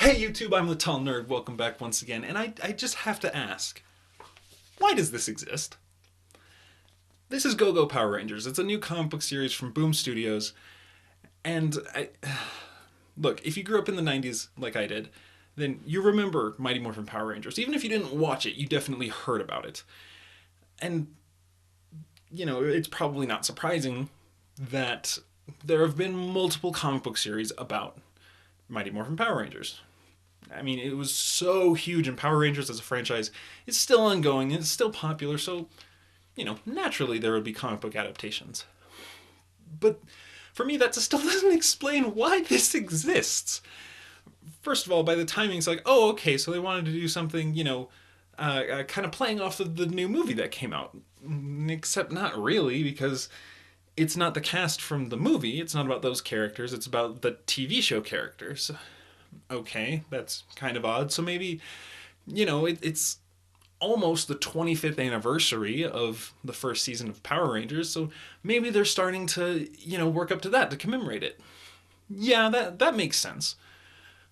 Hey YouTube, I'm the Tall Nerd, welcome back once again, and I just have to ask, why does this exist? This is Go Go Power Rangers. It's a new comic book series from Boom Studios, and look, if you grew up in the 90s like I did, then you remember Mighty Morphin Power Rangers. Even if you didn't watch it, you definitely heard about it. And, it's probably not surprising that there have been multiple comic book series about Mighty Morphin Power Rangers. I mean, it was so huge, and Power Rangers as a franchise is still ongoing, and it's still popular, so, naturally there would be comic book adaptations. But for me, that still doesn't explain why this exists. First of all, by the timing, it's like, oh, okay, so they wanted to do something, kind of playing off of the new movie that came out. Except not really, because it's not the cast from the movie, it's not about those characters, it's about the TV show characters. Okay, that's kind of odd. So maybe, it's almost the 25th anniversary of the first season of Power Rangers, so maybe they're starting to, work up to that to commemorate it. Yeah, that makes sense.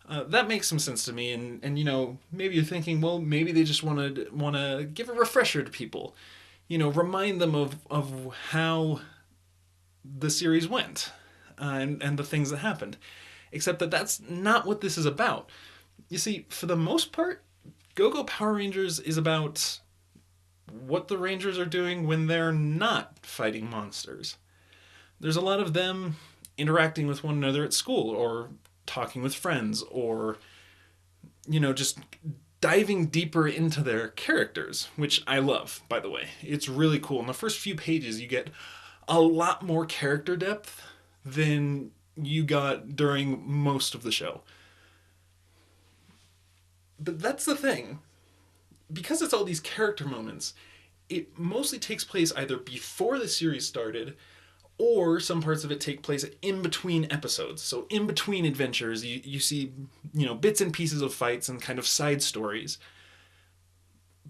That makes some sense to me, and maybe you're thinking, well, maybe they just want to give a refresher to people, remind them of how the series went, and the things that happened. Except that that's not what this is about. You see, for the most part, Go Go Power Rangers is about what the Rangers are doing when they're not fighting monsters. There's a lot of them interacting with one another at school, or talking with friends, or, just diving deeper into their characters, which I love, by the way. It's really cool. In the first few pages, you get a lot more character depth than you got during most of the show. But that's the thing. Because it's all these character moments, it mostly takes place either before the series started, or some parts of it take place in between episodes. So in between adventures, you see, bits and pieces of fights and kind of side stories.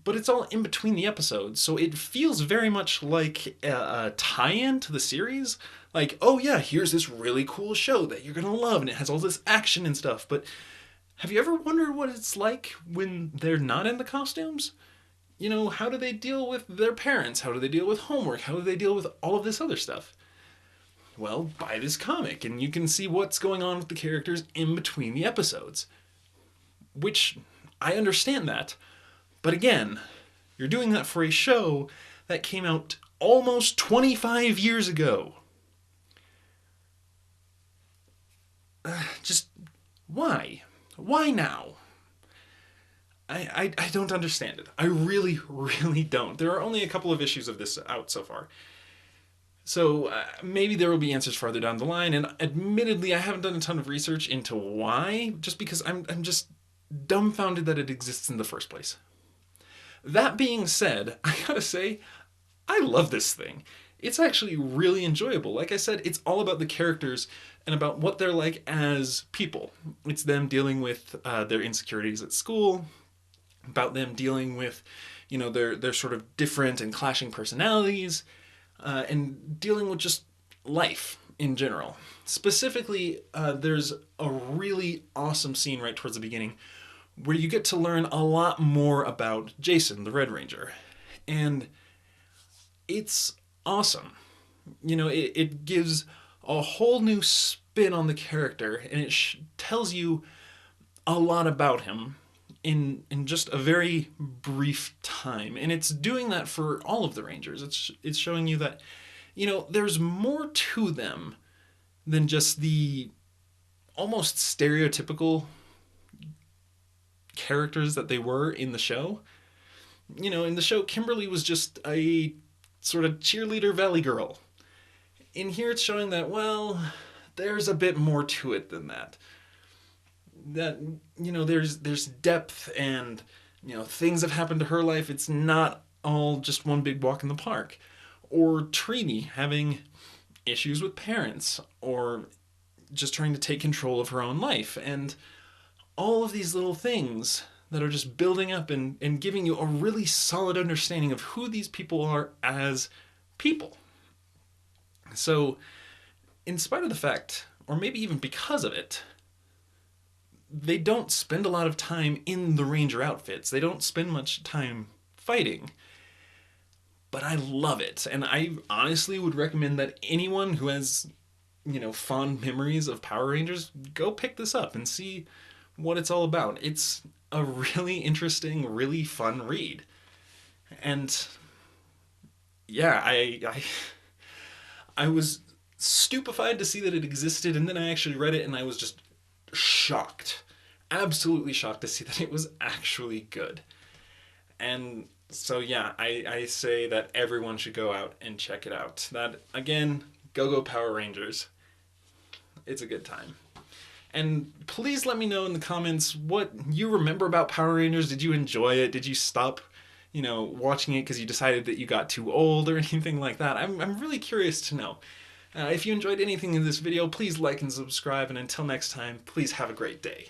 But it's all in between the episodes, so it feels very much like a tie-in to the series. Like, oh yeah, here's this really cool show that you're gonna love, and it has all this action and stuff, but have you ever wondered what it's like when they're not in the costumes? How do they deal with their parents? How do they deal with homework? How do they deal with all of this other stuff? Well, buy this comic, and you can see what's going on with the characters in between the episodes. Which, I understand that. But again, you're doing that for a show that came out almost 25 years ago. Just why? Why now? I don't understand it. I really, really don't. There are only a couple of issues of this out so far. So maybe there will be answers farther down the line, and admittedly, I haven't done a ton of research into why, just because I'm just dumbfounded that it exists in the first place. That being said, I gotta say, I love this thing. It's actually really enjoyable. Like I said, it's all about the characters and about what they're like as people. It's them dealing with their insecurities at school, about them dealing with, their sort of different and clashing personalities, and dealing with just life in general. Specifically, there's a really awesome scene right towards the beginning where you get to learn a lot more about Jason, the Red Ranger. And it's awesome. It gives a whole new spin on the character, and it tells you a lot about him in just a very brief time. And it's doing that for all of the Rangers. It's showing you that, there's more to them than just the almost stereotypical characters that they were in the show. In the show, Kimberly was just a sort of cheerleader valley girl. In here, it's showing that, well, there's a bit more to it than that. That, there's depth and, things have happened to her life. It's not all just one big walk in the park. Or Trini having issues with parents, or just trying to take control of her own life. And all of these little things that are just building up and giving you a really solid understanding of who these people are as people. So, in spite of the fact, or maybe even because of it, they don't spend a lot of time in the Ranger outfits. They don't spend much time fighting. But I love it. And I honestly would recommend that anyone who has, fond memories of Power Rangers, go pick this up and see what it's all about. It's a really interesting, really fun read. And yeah, I was stupefied to see that it existed, and then I actually read it and I was just shocked. Absolutely shocked to see that it was actually good. And so yeah, I say that everyone should go out and check it out. That again, go Power Rangers. It's a good time. And please let me know in the comments what you remember about Power Rangers. Did you enjoy it? Did you stop, watching it because you decided that you got too old or anything like that? I'm really curious to know. If you enjoyed anything in this video, please like and subscribe. And until next time, please have a great day.